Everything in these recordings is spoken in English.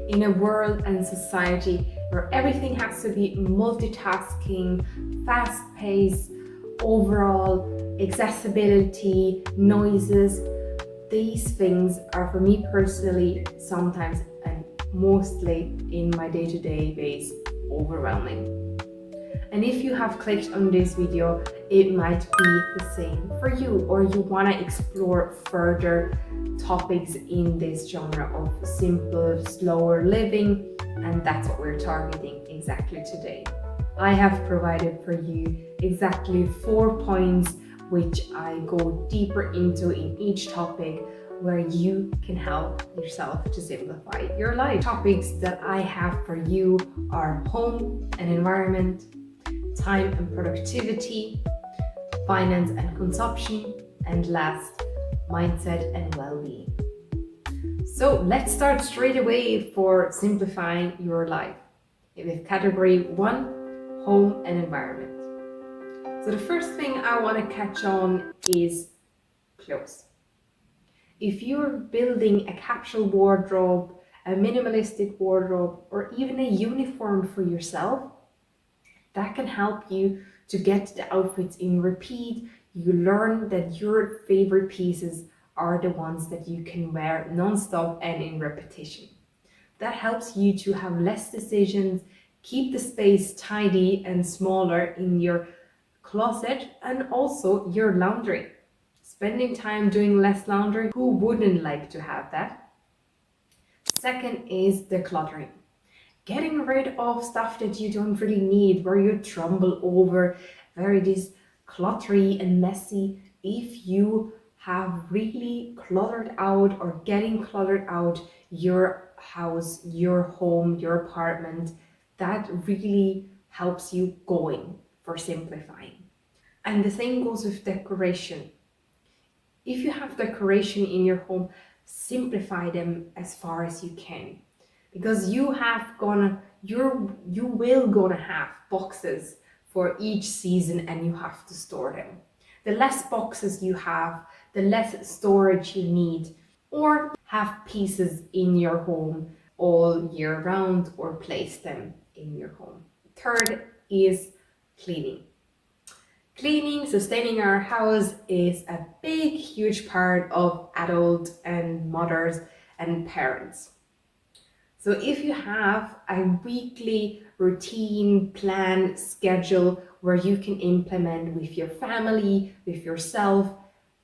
In a world and society where everything has to be multitasking, fast-paced, overall accessibility, noises, these things are for me personally sometimes and mostly in my day-to-day base overwhelming. And if you have clicked on this video, it might be the same for you, or you want to explore further topics in this genre of simple, slower living, and that's what we're targeting exactly today. I have provided for you exactly 4 points which I go deeper into in each topic, where you can help yourself to simplify your life. Topics that I have for you are home and environment, time and productivity, finance and consumption, and last, mindset and well-being. So let's start straight away for simplifying your life. With category 1, home and environment. So the first thing I want to catch on is clothes. If you're building a capsule wardrobe, a minimalistic wardrobe, or even a uniform for yourself, that can help you to get the outfits in repeat. You learn that your favorite pieces are the ones that you can wear non-stop and in repetition. That helps you to have less decisions, keep the space tidy and smaller in your closet, and also your laundry. Spending time doing less laundry, who wouldn't like to have that? Second is decluttering. Getting rid of stuff that you don't really need, where you trumble over, where it is cluttery and messy. If you have really cluttered out or getting cluttered out your house, your home, your apartment, that really helps you going for simplifying. And the same goes with decoration. If you have decoration in your home, simplify them as far as you can. Because you will gonna have boxes for each season and you have to store them. The less boxes you have, the less storage you need, or have pieces in your home all year round or place them in your home. Third is cleaning. Cleaning, sustaining our house is a big, huge part of adult and mothers and parents. So if you have a weekly routine, plan, schedule where you can implement with your family, with yourself,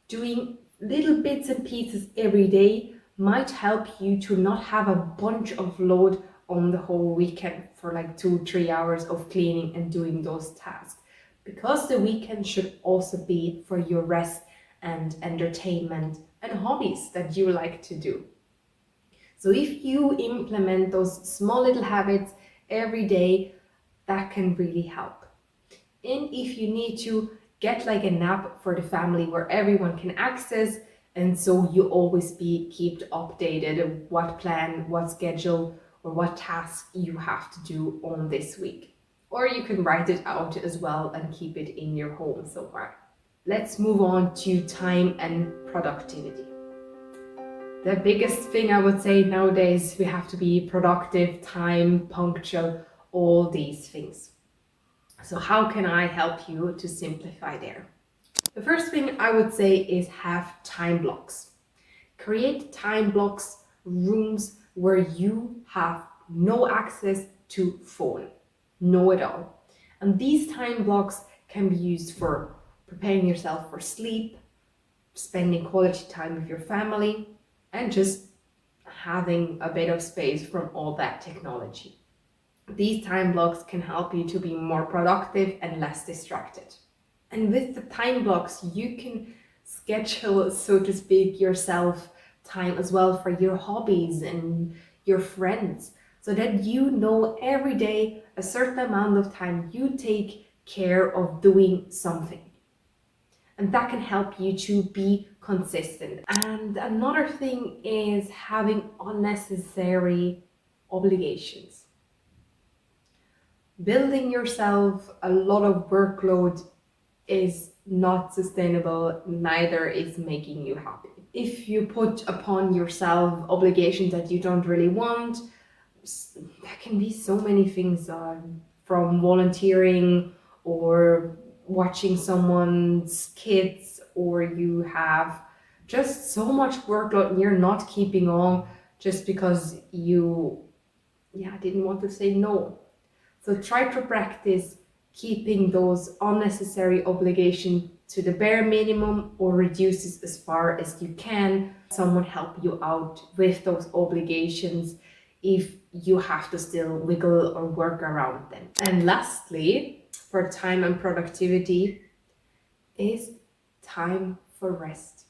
doing little bits and pieces every day might help you to not have a bunch of load on the whole weekend for like 2-3 hours of cleaning and doing those tasks. Because the weekend should also be for your rest and entertainment and hobbies that you like to do. So if you implement those small little habits every day, that can really help. And if you need to get like an app for the family where everyone can access, and so you always be kept updated of what plan, what schedule, or what task you have to do on this week. Or you can write it out as well and keep it in your home somewhere. Let's move on to time and productivity. The biggest thing I would say nowadays, we have to be productive, time, punctual, all these things. So how can I help you to simplify there? The first thing I would say is have time blocks. Create time blocks, rooms where you have no access to phone, no at all. And these time blocks can be used for preparing yourself for sleep, spending quality time with your family, and just having a bit of space from all that technology. These time blocks can help you to be more productive and less distracted. And with the time blocks, you can schedule, so to speak, yourself time as well for your hobbies and your friends, so that you know every day a certain amount of time you take care of doing something. And that can help you to be consistent. And another thing is having unnecessary obligations. Building yourself a lot of workload is not sustainable, neither is making you happy. If you put upon yourself obligations that you don't really want, there can be so many things, from volunteering or watching someone's kids, or you have just so much workload and you're not keeping on just because you, yeah, didn't want to say no. So try to practice keeping those unnecessary obligations to the bare minimum or reduce it as far as you can. Someone help you out with those obligations if you have to still wiggle or work around them. And lastly, for time and productivity, is time for rest.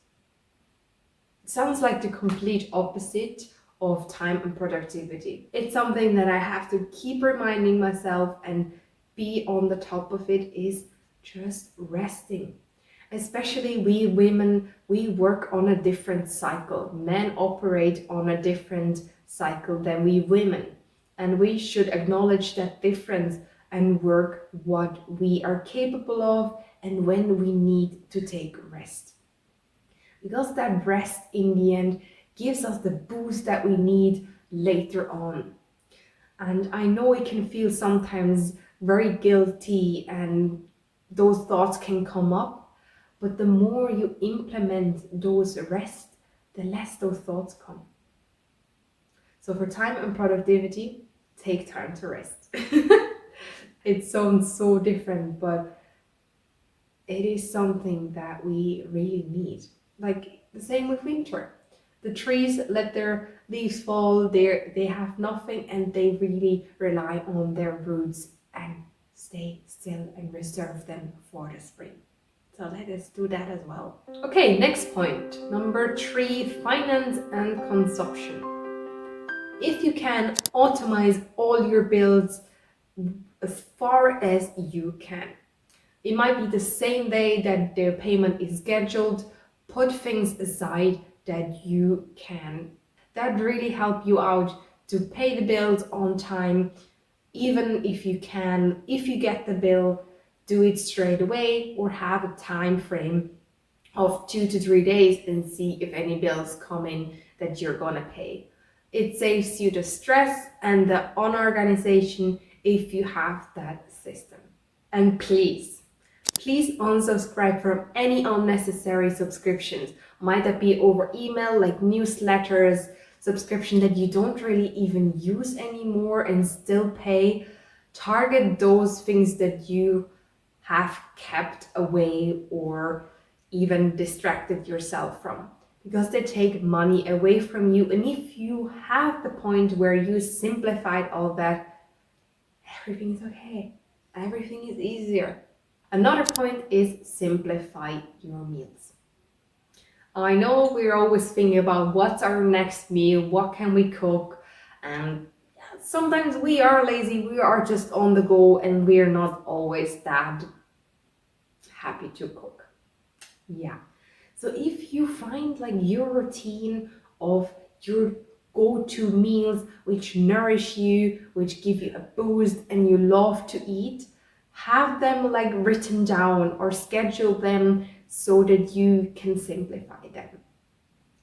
It sounds like the complete opposite of time and productivity. It's something that I have to keep reminding myself and be on the top of it, is just resting. Especially we women, we work on a different cycle. Men operate on a different cycle than we women. And we should acknowledge that difference and work what we are capable of and when we need to take rest. Because that rest in the end gives us the boost that we need later on. And I know it can feel sometimes very guilty and those thoughts can come up, but the more you implement those rest, the less those thoughts come. So for time and productivity, take time to rest. It sounds so different, but it is something that we really need. Like the same with winter. The trees let their leaves fall, they have nothing, and they really rely on their roots and stay still and reserve them for the spring. So let us do that as well. Okay, next point. Number 3, finance and consumption. If you can, automate all your bills as far as you can. It might be the same day that their payment is scheduled. Put things aside that you can. That really help you out to pay the bills on time. Even if you can, if you get the bill, do it straight away or have a time frame of 2 to 3 days and see if any bills come in that you're gonna pay. It saves you the stress and the unorganization if you have that system. And please unsubscribe from any unnecessary subscriptions. Might that be over email, like newsletters, subscription that you don't really even use anymore and still pay. Target those things that you have kept away or even distracted yourself from, because they take money away from you. And if you have the point where you simplified all that, everything is okay. Everything is easier. Another point is simplify your meals. I know we're always thinking about what's our next meal, what can we cook, and sometimes we are lazy, we are just on the go, and we're not always that happy to cook. Yeah. So if you find like your routine of your go-to meals which nourish you, which give you a boost and you love to eat, have them like written down or schedule them so that you can simplify them.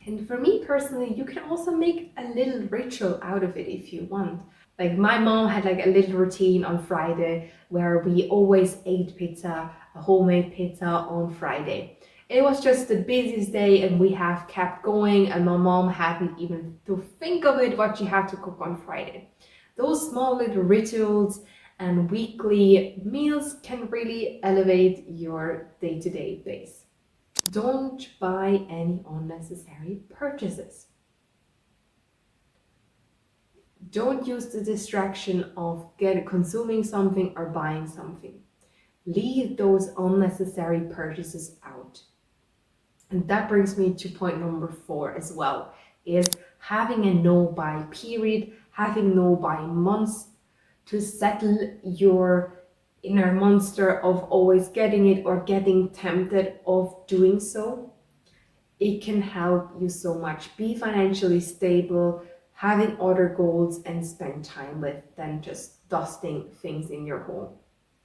And for me personally, you can also make a little ritual out of it if you want. Like my mom had like a little routine on Friday where we always ate pizza, a homemade pizza on Friday. It was just the busiest day and we have kept going, and my mom hadn't even to think of it what she had to cook on Friday. Those small little rituals and weekly meals can really elevate your day-to-day base. Don't buy any unnecessary purchases. Don't use the distraction of consuming something or buying something. Leave those unnecessary purchases out. And that brings me to point number 4 as well, is having a no-buy period, having no-buy months to settle your inner monster of always getting it or getting tempted of doing so. It can help you so much be financially stable, having other goals and spend time with than just dusting things in your home.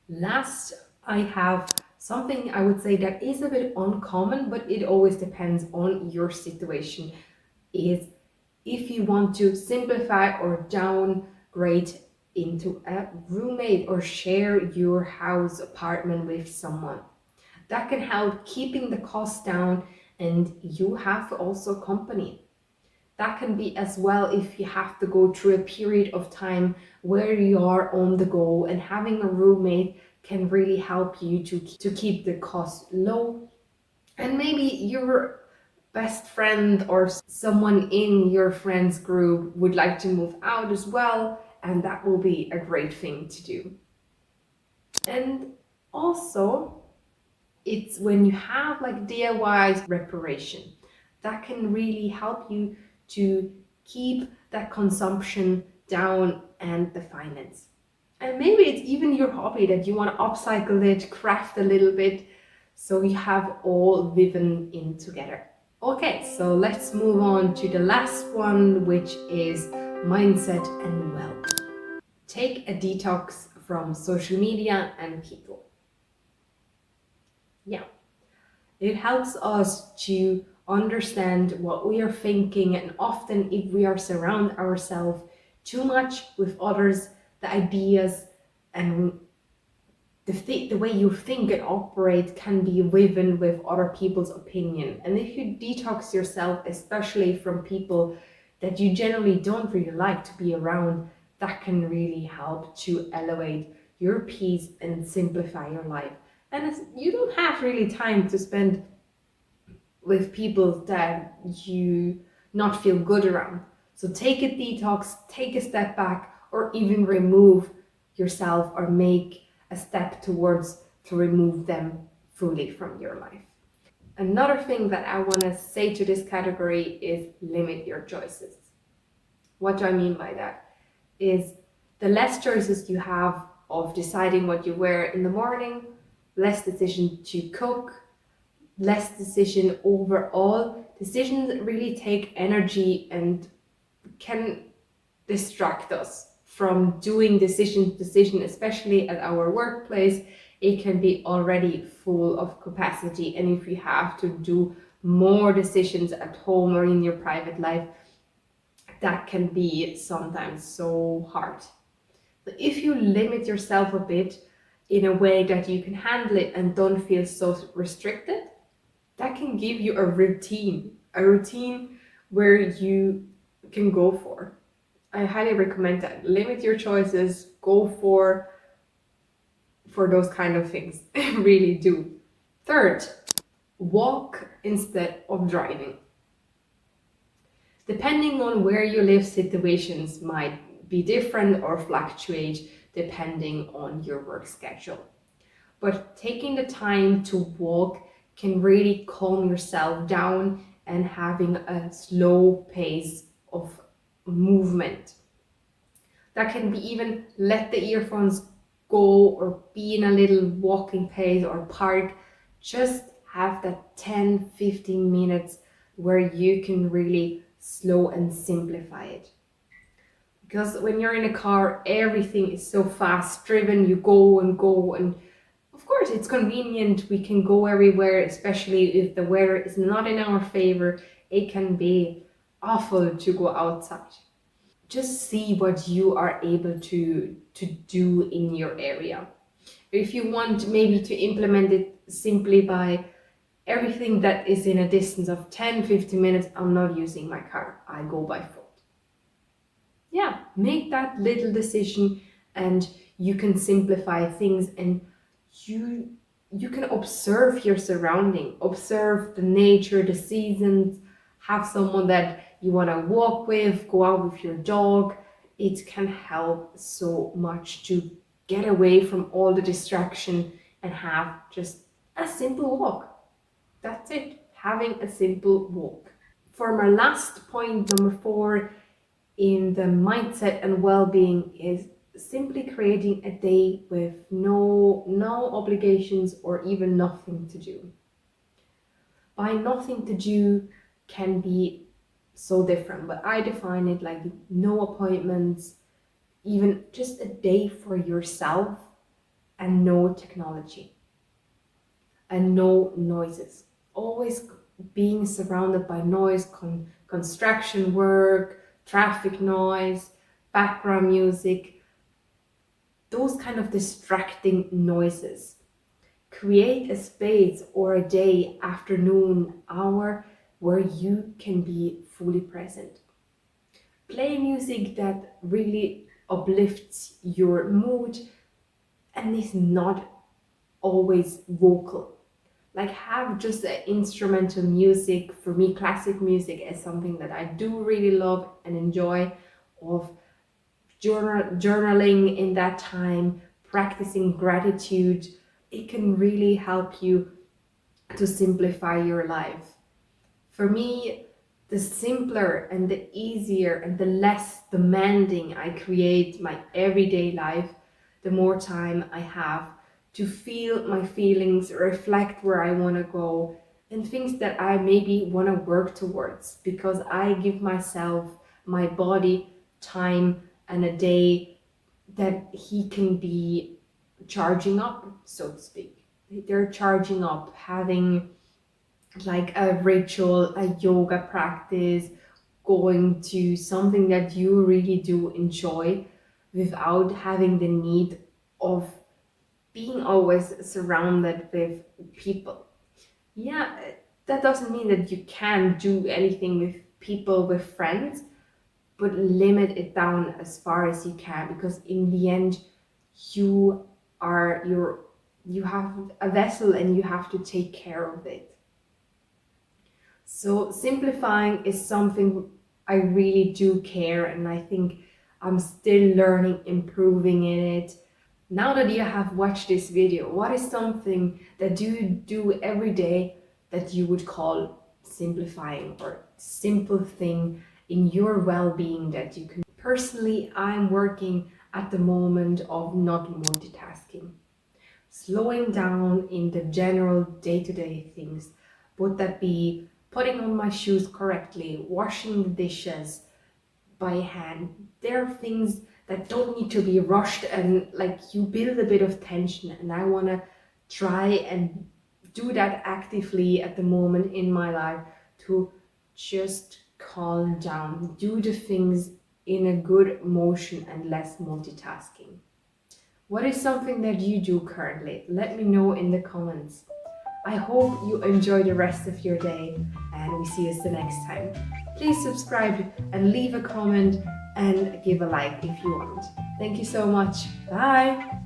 Last, I have something I would say that is a bit uncommon, but it always depends on your situation, is if you want to simplify or great into a roommate or share your house apartment with someone. That can help keeping the cost down and you have also company. That can be as well if you have to go through a period of time where you are on the go, and having a roommate can really help you to keep the cost low. And maybe your best friend or someone in your friends group would like to move out as well, and that will be a great thing to do. And also, it's when you have like DIY reparation that can really help you to keep that consumption down and the finance. And maybe it's even your hobby that you want to upcycle it, craft a little bit, so you have all woven in together. Okay, so let's move on to the last one, which is mindset and wealth. Take a detox from social media and people. Yeah, it helps us to understand what we are thinking, and often if we are surround ourselves too much with others, the ideas and the way you think and operate can be woven with other people's opinion. And if you detox yourself, especially from people that you generally don't really like to be around, that can really help to elevate your peace and simplify your life. And you don't have really time to spend with people that you not feel good around. So take a detox, take a step back, or even remove yourself or make a step towards to remove them fully from your life. Another thing that I want to say to this category is limit your choices. What do I mean by that? Is the less choices you have of deciding what you wear in the morning, less decision to cook, less decision overall. Decisions really take energy and can distract us from doing decision, especially at our workplace. It can be already full of capacity, and if you have to do more decisions at home or in your private life, that can be sometimes so hard. But if you limit yourself a bit in a way that you can handle it and don't feel so restricted, that can give you a routine where you can go for. I highly recommend that. Limit your choices, go for those kind of things. Really do. Third, walk instead of driving. Depending on where you live, situations might be different or fluctuate depending on your work schedule. But taking the time to walk can really calm yourself down and having a slow pace of movement. That can be even let the earphones go or be in a little walking pace or park. Just have that 10-15 minutes where you can really slow and simplify it. Because when you're in a car, everything is so fast driven, you go and go, and of course it's convenient, we can go everywhere, especially if the weather is not in our favor. It can be awful to go outside. Just see what you are able to do in your area. If you want maybe to implement it simply by everything that is in a distance of 10-15 minutes, I'm not using my car, I go by foot. Yeah, make that little decision and you can simplify things, and you you can observe your surrounding, observe the nature, the seasons, have someone that you want to walk with, go out with your dog. It can help so much to get away from all the distraction and have just a simple walk. That's it, having a simple walk. For my last point, number 4, in the mindset and well-being, is simply creating a day with no obligations or even nothing to do. By nothing to do can be so different, but I define it like no appointments, even just a day for yourself, and no technology and no noises. Always being surrounded by noise, construction work, traffic noise, background music, those kind of distracting noises. Create a space or a day, afternoon, hour where you can be fully present. Play music that really uplifts your mood and is not always vocal. Like have just instrumental music. For me, classic music is something that I do really love and enjoy, of journaling in that time, practicing gratitude. It can really help you to simplify your life. For me, the simpler and the easier and the less demanding I create my everyday life, the more time I have to feel my feelings, reflect where I want to go, and things that I maybe want to work towards, because I give myself, my body, time and a day that he can be charging up, so to speak. They're charging up, having like a ritual, a yoga practice, going to something that you really do enjoy without having the need of being always surrounded with people. Yeah, that doesn't mean that you can't do anything with people, with friends, but limit it down as far as you can, because in the end, you you have a vessel and you have to take care of it. So simplifying is something I really do care, and I think I'm still learning, improving in it. Now that you have watched this video, what is something that you do every day that you would call simplifying, or simple thing in your well-being that you can? Personally, I'm working at the moment of not multitasking, slowing down in the general day-to-day things. Would that be putting on my shoes correctly, washing the dishes by hand? There are things that don't need to be rushed, and like you build a bit of tension, and I want to try and do that actively at the moment in my life, to just calm down, do the things in a good motion and less multitasking. What is something that you do currently? Let me know in the comments. I hope you enjoy the rest of your day, and we see us the next time. Please subscribe and leave a comment and give a like if you want. Thank you so much. Bye!